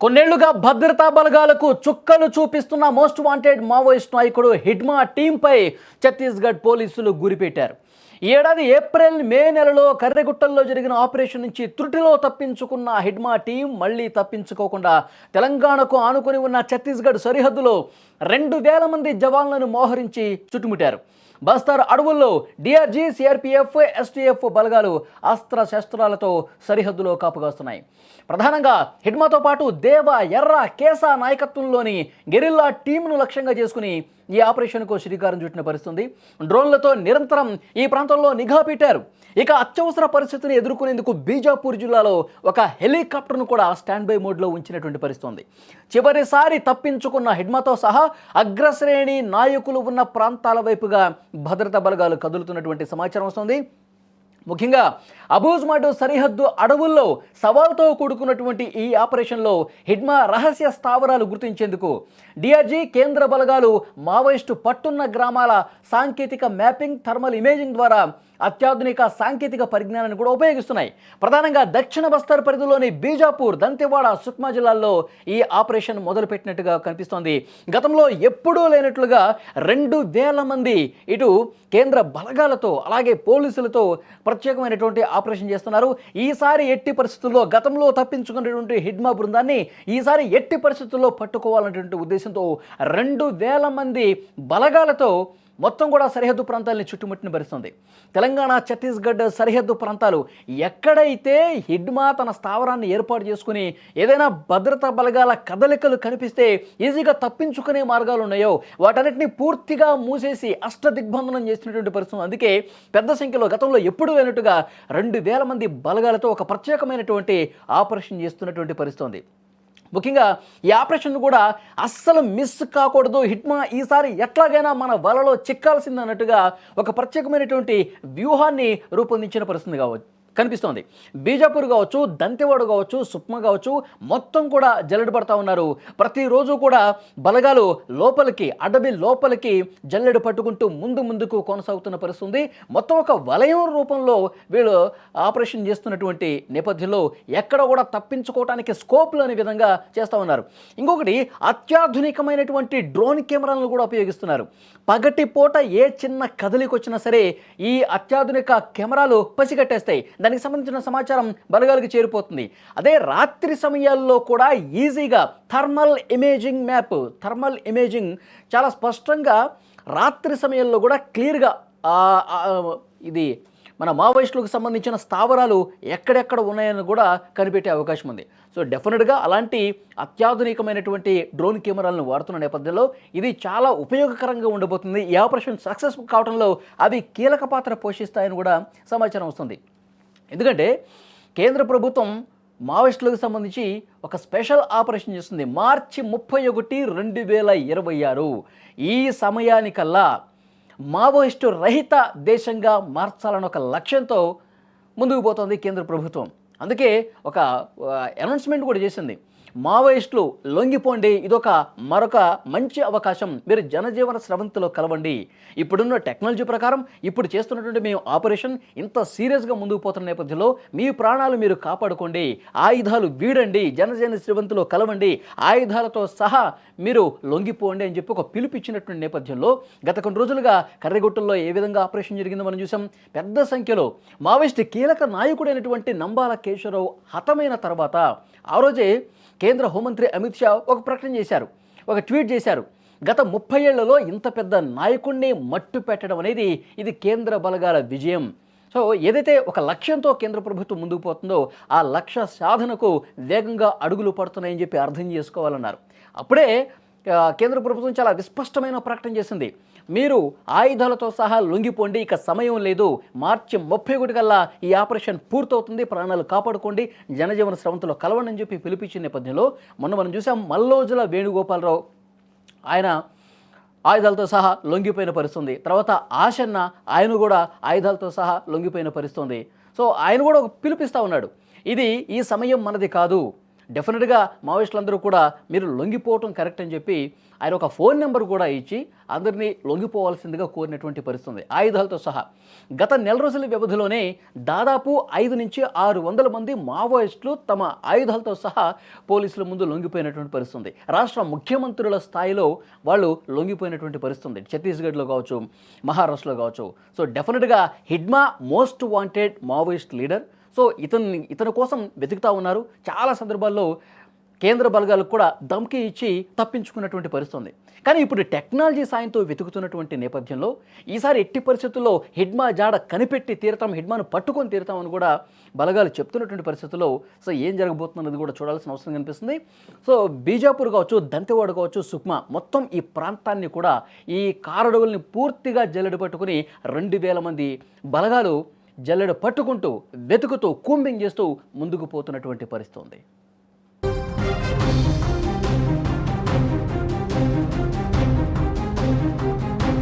కొన్నేళ్లుగా భద్రతా బలగాలకు చుక్కలు చూపిస్తున్న మోస్ట్ వాంటెడ్ మావోయిస్ట్ నాయకుడు హిడ్మా టీంపై ఛత్తీస్గఢ్ పోలీసులు గురిపెట్టారు. ఈ ఏడాది ఏప్రిల్ మే నెలలో కర్రెగుట్టల్లో జరిగిన ఆపరేషన్ నుంచి త్రుటిలో తప్పించుకున్న హిడ్మా టీం మళ్లీ తప్పించుకోకుండా తెలంగాణకు ఆనుకొని ఉన్న ఛత్తీస్గఢ్ సరిహద్దులో 2,000 మంది జవాన్లను మోహరించి చుట్టుముట్టారు. బస్తర్ అడవుల్లో డిఆర్జీ, సిఆర్పిఎఫ్, ఎస్టీఎఫ్ బలగాలు అస్త్రశస్త్రాలతో సరిహద్దులో కాపుగాస్తున్నాయి. ప్రధానంగా హిడ్మాతో పాటు దేవ, ఎర్ర, కేసా నాయకత్వంలోని గెరిల్లా టీంను లక్ష్యంగా చేసుకుని ఈ ఆపరేషన్కు శ్రీకారం చుట్టిన పరిస్థితుంది. డ్రోన్లతో నిరంతరం ఈ ప్రాంతంలో నిఘా పెట్టారు. ఇక అత్యవసర పరిస్థితిని ఎదుర్కొనేందుకు బీజాపూర్ జిల్లాలో ఒక హెలికాప్టర్ను కూడా స్టాండ్ బై మోడ్లో ఉంచినటువంటి పరిస్థితుంది. చివరిసారి తప్పించుకున్న హిడ్మాతో సహా అగ్రశ్రేణి నాయకులు ఉన్న ప్రాంతాల వైపుగా భద్రతా బలగాలు కదులుతున్నటువంటి సమాచారం వస్తుంది. ముఖ్యంగా అబూజ్మడ్ సరిహద్దు అడవుల్లో సవాల్తో కూడుకున్నటువంటి ఈ ఆపరేషన్లో హిడ్మా రహస్య స్థావరాలు గుర్తించేందుకు డిఆర్జీ, కేంద్ర బలగాలు మావోయిస్టు పట్టున్న గ్రామాల సాంకేతిక మ్యాపింగ్, థర్మల్ ఇమేజింగ్ ద్వారా అత్యాధునిక సాంకేతిక పరిజ్ఞానాన్ని కూడా ఉపయోగిస్తున్నాయి. ప్రధానంగా దక్షిణ బస్తర్ పరిధిలోని బీజాపూర్, దంతెవాడ, సుక్మా జిల్లాల్లో ఈ ఆపరేషన్ మొదలుపెట్టినట్టుగా కనిపిస్తోంది. గతంలో ఎప్పుడూ లేనట్లుగా 2,000 మంది ఇటు కేంద్ర బలగాలతో అలాగే పోలీసులతో ప్రత్యేకమైనటువంటి ఆపరేషన్ చేస్తున్నారు. ఈసారి ఎట్టి పరిస్థితుల్లో గతంలో తప్పించుకున్నటువంటి హిడ్మా బృందాన్ని ఈసారి ఎట్టి పరిస్థితుల్లో పట్టుకోవాలనేటువంటి ఉద్దేశంతో 2,000 మంది బలగాలతో మొత్తం కూడా సరిహద్దు ప్రాంతాలని చుట్టుముట్టిన పరిస్థితుంది. తెలంగాణ, ఛత్తీస్గఢ్ సరిహద్దు ప్రాంతాలు ఎక్కడైతే హిడ్మా తన స్థావరాన్ని ఏర్పాటు చేసుకుని ఏదైనా భద్రతా బలగాల కదలికలు కనిపిస్తే ఈజీగా తప్పించుకునే మార్గాలు ఉన్నాయో వాటన్నిటిని పూర్తిగా మూసేసి అష్టదిగ్బంధనం చేసినటువంటి పరిస్థితి. అందుకే పెద్ద సంఖ్యలో గతంలో ఎప్పుడూ లేనట్టుగా 2,000 మంది బలగాలతో ఒక ప్రత్యేకమైనటువంటి ఆపరేషన్ చేస్తున్నటువంటి పరిస్థితి. ముఖ్యంగా ఈ ఆపరేషన్ కూడా అస్సలు మిస్ కాకూడదు, హిడ్మా ఈసారి ఎట్లాగైనా మన వలలో చిక్కాల్సింది అన్నట్టుగా ఒక ప్రత్యేకమైనటువంటి వ్యూహాన్ని రూపొందించిన పరిస్థితి కనిపిస్తోంది. బీజాపూర్ కావచ్చు, దంతెవాడ కావచ్చు, సుక్మా కావచ్చు, మొత్తం కూడా జల్లెడ పడతా ఉన్నారు. ప్రతిరోజు కూడా బలగాలు లోపలికి, అడవి లోపలికి జల్లెడ పట్టుకుంటూ ముందుకు కొనసాగుతున్న పరిస్థితి. మొత్తం ఒక వలయం రూపంలో వీళ్ళు ఆపరేషన్ చేస్తున్నటువంటి నేపథ్యంలో ఎక్కడ కూడా తప్పించుకోవడానికి స్కోప్ లేని విధంగా చేస్తూ ఉన్నారు. ఇంకొకటి, అత్యాధునికమైనటువంటి డ్రోన్ కెమెరాలను కూడా ఉపయోగిస్తున్నారు. పగటిపూట ఏ చిన్న కదలికి వచ్చినా సరే ఈ అత్యాధునిక కెమెరాలు పసిగట్టేస్తాయి. దానికి సంబంధించిన సమాచారం బలగాలకు చేరిపోతుంది. అదే రాత్రి సమయాల్లో కూడా ఈజీగా థర్మల్ ఇమేజింగ్ చాలా స్పష్టంగా రాత్రి సమయంలో కూడా క్లియర్గా ఇది మన మావోయిస్టులకు సంబంధించిన స్థావరాలు ఎక్కడెక్కడ ఉన్నాయని కూడా కనిపెట్టే అవకాశం ఉంది. సో డెఫినెట్గా అలాంటి అత్యాధునికమైనటువంటి డ్రోన్ కెమెరాలను వాడుతున్న నేపథ్యంలో ఇది చాలా ఉపయోగకరంగా ఉండబోతుంది. ఈ ఆపరేషన్ సక్సెస్ కావడంలో అవి కీలక పాత్ర పోషిస్తాయని కూడా సమాచారం వస్తుంది. ఎందుకంటే కేంద్ర ప్రభుత్వం మావోయిస్టులకు సంబంధించి ఒక స్పెషల్ ఆపరేషన్ చేస్తుంది. మార్చి 31, 2026 ఈ సమయానికల్లా మావోయిస్టు రహిత దేశంగా మార్చాలని ఒక లక్ష్యంతో ముందుకు పోతుంది కేంద్ర ప్రభుత్వం. అందుకే ఒక అనౌన్స్మెంట్ కూడా చేసింది. మావోయిస్టులు లొంగిపోండి, ఇదొక మరొక మంచి అవకాశం, మీరు జనజీవన స్రవంతిలో కలవండి. ఇప్పుడున్న టెక్నాలజీ ప్రకారం ఇప్పుడు చేస్తున్నటువంటి మేము ఆపరేషన్ ఇంత సీరియస్గా ముందుకు పోతున్న నేపథ్యంలో మీ ప్రాణాలు మీరు కాపాడుకోండి, ఆయుధాలు వీడండి, జనజీవన స్రవంతిలో కలవండి, ఆయుధాలతో సహా మీరు లొంగిపోండి అని చెప్పి ఒక పిలుపిచ్చినటువంటి నేపథ్యంలో గత కొన్ని రోజులుగా కర్రెగుట్టల్లో ఏ విధంగా ఆపరేషన్ జరిగిందో మనం చూసాం. పెద్ద సంఖ్యలో మావోయిస్ట్ కీలక నాయకుడైనటువంటి నంబాల కేశవరావు హతమైన తర్వాత ఆ రోజే కేంద్ర హోంమంత్రి అమిత్ షా ఒక ప్రకటన చేశారు, ఒక ట్వీట్ చేశారు. గత 30 ఏళ్లలో ఇంత పెద్ద నాయకుడిని మట్టు పెట్టడం అనేది ఇది కేంద్ర బలగాల విజయం. సో ఏదైతే ఒక లక్ష్యంతో కేంద్ర ప్రభుత్వం ముందుకు పోతుందో ఆ లక్ష్య సాధనకు వేగంగా అడుగులు పడుతున్నాయని చెప్పి అర్థం చేసుకోవాలన్నారు. అప్పుడే కేంద్ర ప్రభుత్వం చాలా విస్పష్టమైన ప్రకటన చేసింది. మీరు ఆయుధాలతో సహా లొంగిపోండి, ఇక సమయం లేదు, మార్చి 31 కల్లా ఈ ఆపరేషన్ పూర్తవుతుంది, ప్రాణాలు కాపాడుకోండి, జనజీవన స్రవంతిలో కలవండి అని చెప్పి పిలిపించిన నేపథ్యంలో మనం చూసాం మల్లోజుల వేణుగోపాలరావు ఆయన ఆయుధాలతో సహా లొంగిపోయిన పరిస్థితుంది. తర్వాత ఆశన్న ఆయన కూడా ఆయుధాలతో సహా లొంగిపోయిన పరిస్థితుంది. సో ఆయన కూడా పిలిపిస్తూ ఉన్నాడు, ఇది ఈ సమయం మనది కాదు, డెఫినెట్గా మావోయిస్టులందరూ కూడా మీరు లొంగిపోవటం కరెక్ట్ అని చెప్పి ఆయన ఒక ఫోన్ నెంబర్ కూడా ఇచ్చి అందరినీ లొంగిపోవాల్సిందిగా కోరినటువంటి పరిస్థితి ఉంది, ఆయుధాలతో సహా. గత నెల రోజుల వ్యవధిలోనే దాదాపు 5 నుంచి 600 మంది మావోయిస్టులు తమ ఆయుధాలతో సహా పోలీసుల ముందు లొంగిపోయినటువంటి పరిస్థితి ఉంది. రాష్ట్ర ముఖ్యమంత్రుల స్థాయిలో వాళ్ళు లొంగిపోయినటువంటి పరిస్థితి ఉంది, ఛత్తీస్గఢ్లో కావచ్చు, మహారాష్ట్రలో కావచ్చు. సో డెఫినెట్గా Hidma most wanted Maoist leader. So ఇతని కోసం వెతుకుతూ ఉన్నారు. చాలా సందర్భాల్లో కేంద్ర బలగాలకు కూడా ధమ్కీ ఇచ్చి తప్పించుకున్నటువంటి పరిస్థితి ఉంది. కానీ ఇప్పుడు టెక్నాలజీ సాయంతో వెతుకుతున్నటువంటి నేపథ్యంలో ఈసారి ఎట్టి పరిస్థితుల్లో హిడ్మా జాడ కనిపెట్టి తీరతాం, హిడ్మాను పట్టుకొని తీరతామని కూడా బలగాలు చెప్తున్నటువంటి పరిస్థితుల్లో సో ఏం జరగబోతున్నది కూడా చూడాల్సిన అవసరం కనిపిస్తుంది. సో బీజాపూర్ కావచ్చు, దంతెవాడ కావచ్చు, సుక్మా మొత్తం ఈ ప్రాంతాన్ని కూడా ఈ కారడవుల్ని పూర్తిగా జల్లెడ పట్టుకుని 2000 మంది బలగాలు జల్లెడ పట్టుకుంటూ వెతుకుతూ కూంబింగ్ చేస్తూ ముందుకు పోతున్నటువంటి పరిస్థితి ఉంది.